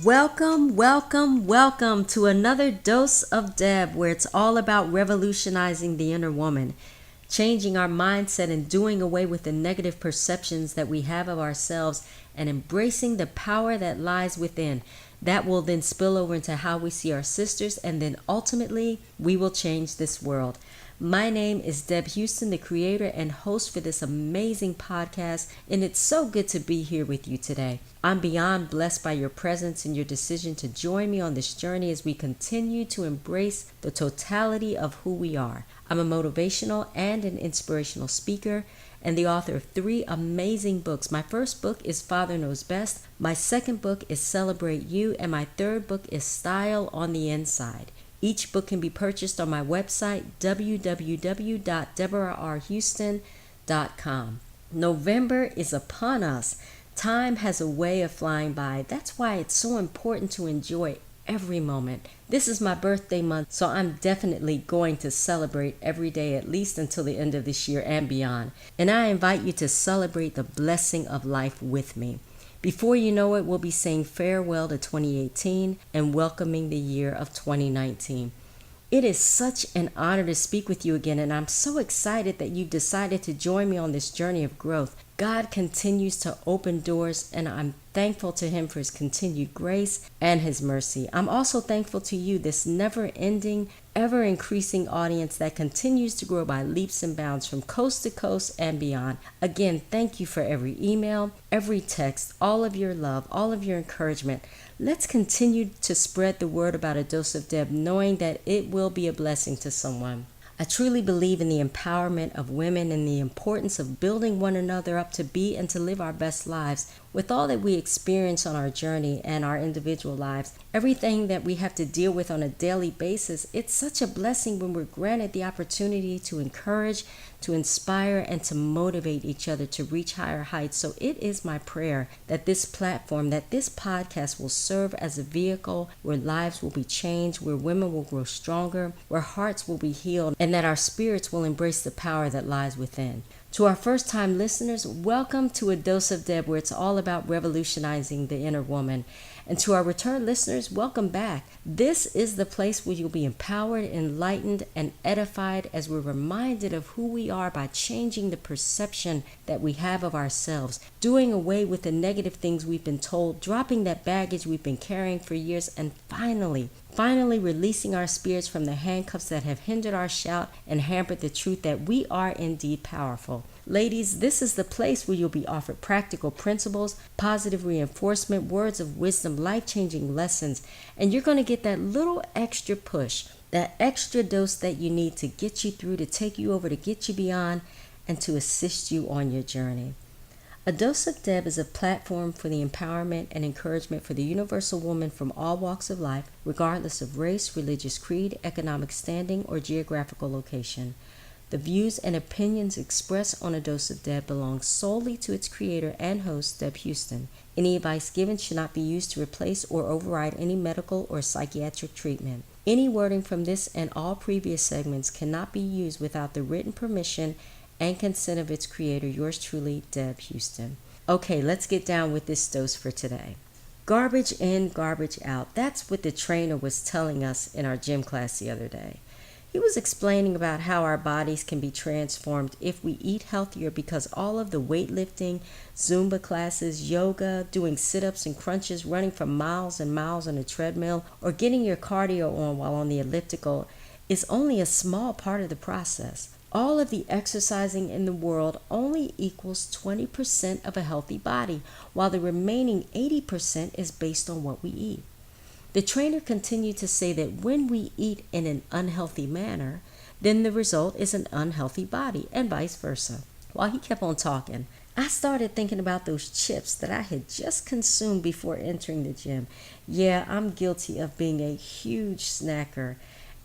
Welcome, welcome, welcome to another dose of Deb, where it's all about revolutionizing the inner woman, changing our mindset and doing away with the negative perceptions that we have of ourselves and embracing the power that lies within. That will then spill over into how we see our sisters, and then ultimately we will change this world. My name is Deb Houston, the creator and host for this amazing podcast, and it's so good to be here with you today. I'm beyond blessed by your presence and your decision to join me on this journey as we continue to embrace the totality of who we are. I'm a motivational and an inspirational speaker and the author of 3 amazing books. My first book is Father Knows Best, my second book is Celebrate You, and my third book is Style on the Inside. Each book can be purchased on my website, www.deborahrhouston.com. November is upon us. Time has a way of flying by. That's why it's so important to enjoy every moment. This is my birthday month, so I'm definitely going to celebrate every day, at least until the end of this year and beyond. And I invite you to celebrate the blessing of life with me. Before you know it, we'll be saying farewell to 2018 and welcoming the year of 2019. It is such an honor to speak with you again, and I'm so excited that you've decided to join me on this journey of growth. God continues to open doors, and I'm thankful to Him for His continued grace and His mercy. I'm also thankful to you, this never-ending, ever-increasing audience that continues to grow by leaps and bounds from coast to coast and beyond. Again, thank you for every email, every text, all of your love, all of your encouragement. Let's continue to spread the word about A Dose of Deb, knowing that it will be a blessing to someone. I truly believe in the empowerment of women and the importance of building one another up to be and to live our best lives. With all that we experience on our journey and our individual lives, everything that we have to deal with on a daily basis, it's such a blessing when we're granted the opportunity to encourage, to inspire, and to motivate each other to reach higher heights. So it is my prayer that this platform, that this podcast will serve as a vehicle where lives will be changed, where women will grow stronger, where hearts will be healed, and that our spirits will embrace the power that lies within. To our first-time listeners, welcome to A Dose of Deb, where it's all about revolutionizing the inner woman. And to our return listeners, welcome back. This is the place where you'll be empowered, enlightened, and edified as we're reminded of who we are by changing the perception that we have of ourselves, doing away with the negative things we've been told, dropping that baggage we've been carrying for years, and finally releasing our spirits from the handcuffs that have hindered our shout and hampered the truth that we are indeed powerful. Ladies, this is the place where you'll be offered practical principles, positive reinforcement, words of wisdom, life-changing lessons, and you're going to get that little extra push, that extra dose that you need to get you through, to take you over, to get you beyond, and to assist you on your journey. A Dose of Deb is a platform for the empowerment and encouragement for the universal woman from all walks of life, regardless of race, religious creed, economic standing, or geographical location. The views and opinions expressed on A Dose of Deb belong solely to its creator and host, Deb Houston. Any advice given should not be used to replace or override any medical or psychiatric treatment. Any wording from this and all previous segments cannot be used without the written permission and consent of its creator, yours truly, Deb Houston. Okay, let's get down with this dose for today. Garbage in, garbage out. That's what the trainer was telling us in our gym class the other day. He was explaining about how our bodies can be transformed if we eat healthier, because all of the weightlifting, Zumba classes, yoga, doing sit-ups and crunches, running for miles and miles on a treadmill, or getting your cardio on while on the elliptical is only a small part of the process. All of the exercising in the world only equals 20% of a healthy body, while the remaining 80% is based on what we eat. The trainer continued to say that when we eat in an unhealthy manner, then the result is an unhealthy body, and vice versa. While he kept on talking, I started thinking about those chips that I had just consumed before entering the gym. Yeah, I'm guilty of being a huge snacker,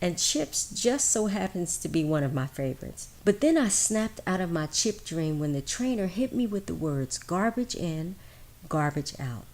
and chips just so happens to be one of my favorites. But then I snapped out of my chip dream when the trainer hit me with the words, garbage in, garbage out.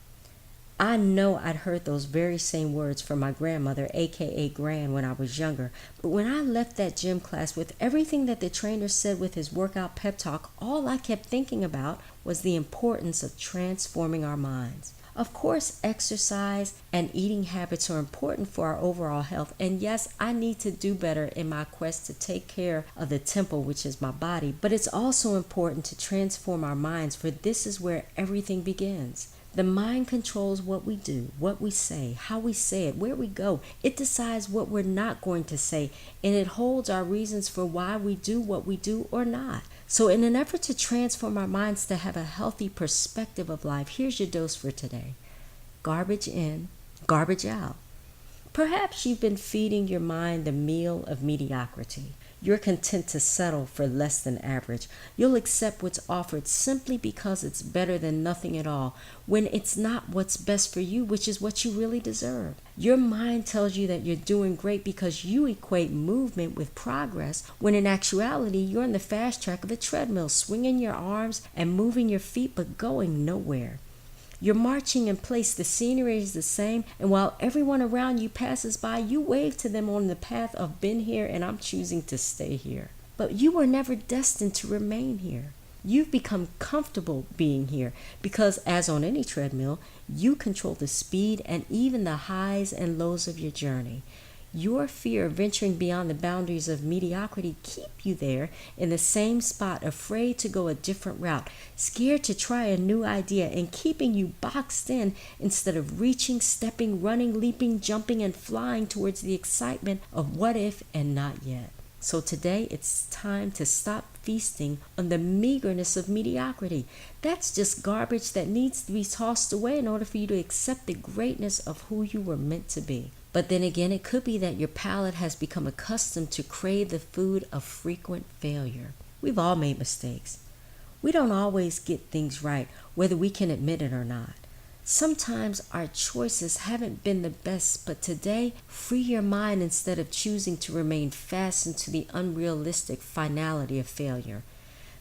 I know I'd heard those very same words from my grandmother, aka Gran, when I was younger. But when I left that gym class with everything that the trainer said with his workout pep talk, all I kept thinking about was the importance of transforming our minds. Of course, exercise and eating habits are important for our overall health. And yes, I need to do better in my quest to take care of the temple, which is my body. But it's also important to transform our minds, for this is where everything begins. The mind controls what we do, what we say, how we say it, where we go. It decides what we're not going to say, and it holds our reasons for why we do what we do or not. So in an effort to transform our minds to have a healthy perspective of life, here's your dose for today. Garbage in, garbage out. Perhaps you've been feeding your mind the meal of mediocrity. You're content to settle for less than average. You'll accept what's offered simply because it's better than nothing at all, when it's not what's best for you, which is what you really deserve. Your mind tells you that you're doing great because you equate movement with progress, when in actuality, you're on the fast track of a treadmill, swinging your arms and moving your feet, but going nowhere. You're marching in place, the scenery is the same, and while everyone around you passes by, you wave to them on the path of been here and I'm choosing to stay here. But you were never destined to remain here. You've become comfortable being here because, as on any treadmill, you control the speed and even the highs and lows of your journey. Your fear of venturing beyond the boundaries of mediocrity keep you there in the same spot, afraid to go a different route, scared to try a new idea, and keeping you boxed in instead of reaching, stepping, running, leaping, jumping, and flying towards the excitement of what if and not yet. So today it's time to stop feasting on the meagerness of mediocrity. That's just garbage that needs to be tossed away in order for you to accept the greatness of who you were meant to be. But then again, it could be that your palate has become accustomed to crave the food of frequent failure. We've all made mistakes. We don't always get things right, whether we can admit it or not. Sometimes our choices haven't been the best, but today, free your mind instead of choosing to remain fastened to the unrealistic finality of failure.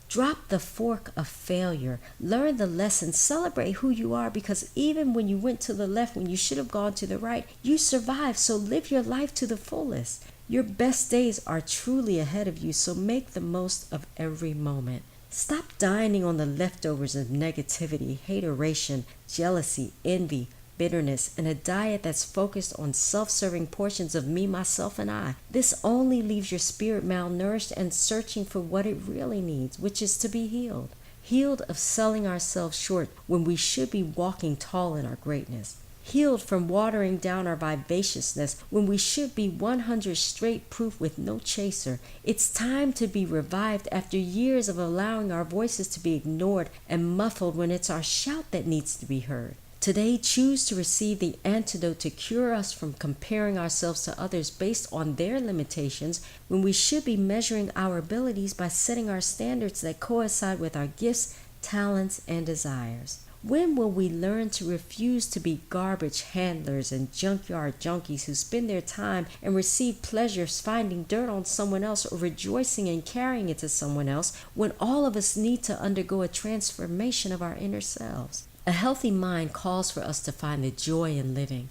Drop the fork of failure. Learn the lesson. Celebrate who you are, because even when you went to the left when you should have gone to the right, you survived. So live your life to the fullest. Your best days are truly ahead of you, so make the most of every moment. Stop dining on the leftovers of negativity, hateration, jealousy, envy, bitterness, and a diet that's focused on self-serving portions of me, myself, and I. This only leaves your spirit malnourished and searching for what it really needs, which is to be healed. Healed of selling ourselves short when we should be walking tall in our greatness. Healed from watering down our vivaciousness when we should be 100 straight proof with no chaser. It's time to be revived after years of allowing our voices to be ignored and muffled when it's our shout that needs to be heard. Today, choose to receive the antidote to cure us from comparing ourselves to others based on their limitations, when we should be measuring our abilities by setting our standards that coincide with our gifts, talents, and desires. When will we learn to refuse to be garbage handlers and junkyard junkies who spend their time and receive pleasures finding dirt on someone else or rejoicing in carrying it to someone else, when all of us need to undergo a transformation of our inner selves? A healthy mind calls for us to find the joy in living,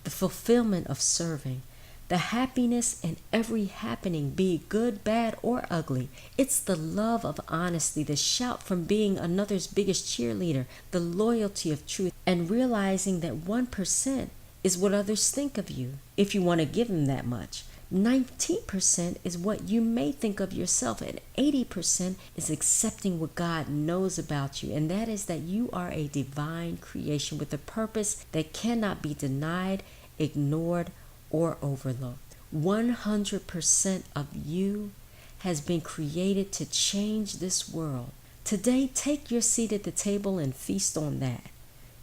the fulfillment of serving, the happiness in every happening, be it good, bad, or ugly. It's the love of honesty, the shout from being another's biggest cheerleader, the loyalty of truth, and realizing that 1% is what others think of you, if you want to give them that much. 19% is what you may think of yourself, and 80% is accepting what God knows about you, and that is that you are a divine creation with a purpose that cannot be denied, ignored, or overlooked. 100% of you has been created to change this world. Today, take your seat at the table and feast on that.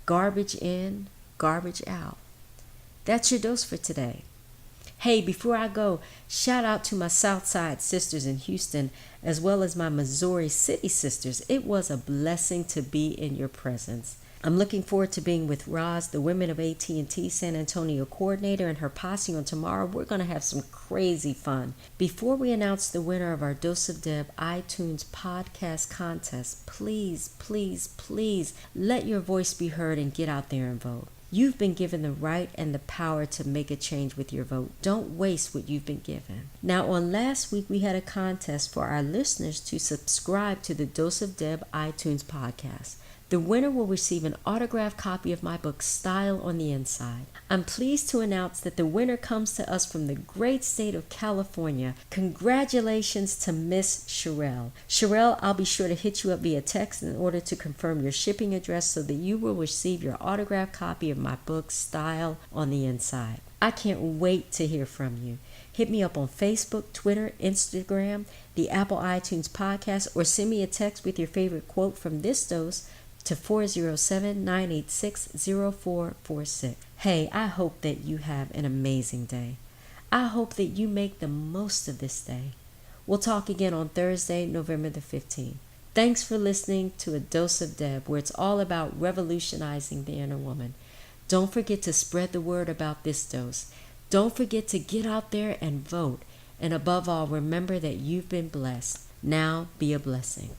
Garbage in, garbage out. That's your dose for today. Hey, before I go, shout out to my Southside sisters in Houston, as well as my Missouri City sisters. It was a blessing to be in your presence. I'm looking forward to being with Roz, the Women of AT&T San Antonio coordinator, and her posse on tomorrow. We're going to have some crazy fun. Before we announce the winner of our Dose of Deb iTunes podcast contest, please, please, please let your voice be heard and get out there and vote. You've been given the right and the power to make a change with your vote. Don't waste what you've been given. Now, on last week, we had a contest for our listeners to subscribe to the Dose of Deb iTunes podcast. The winner will receive an autographed copy of my book, Style on the Inside. I'm pleased to announce that the winner comes to us from the great state of California. Congratulations to Miss Sherelle. Sherelle, I'll be sure to hit you up via text in order to confirm your shipping address so that you will receive your autographed copy of my book, Style on the Inside. I can't wait to hear from you. Hit me up on Facebook, Twitter, Instagram, the Apple iTunes podcast, or send me a text with your favorite quote from this dose to 407-986-0446. Hey, I hope that you have an amazing day. I hope that you make the most of this day. We'll talk again on Thursday, November the 15th. Thanks for listening to A Dose of Deb, where it's all about revolutionizing the inner woman. Don't forget to spread the word about this dose. Don't forget to get out there and vote. And above all, remember that you've been blessed. Now be a blessing.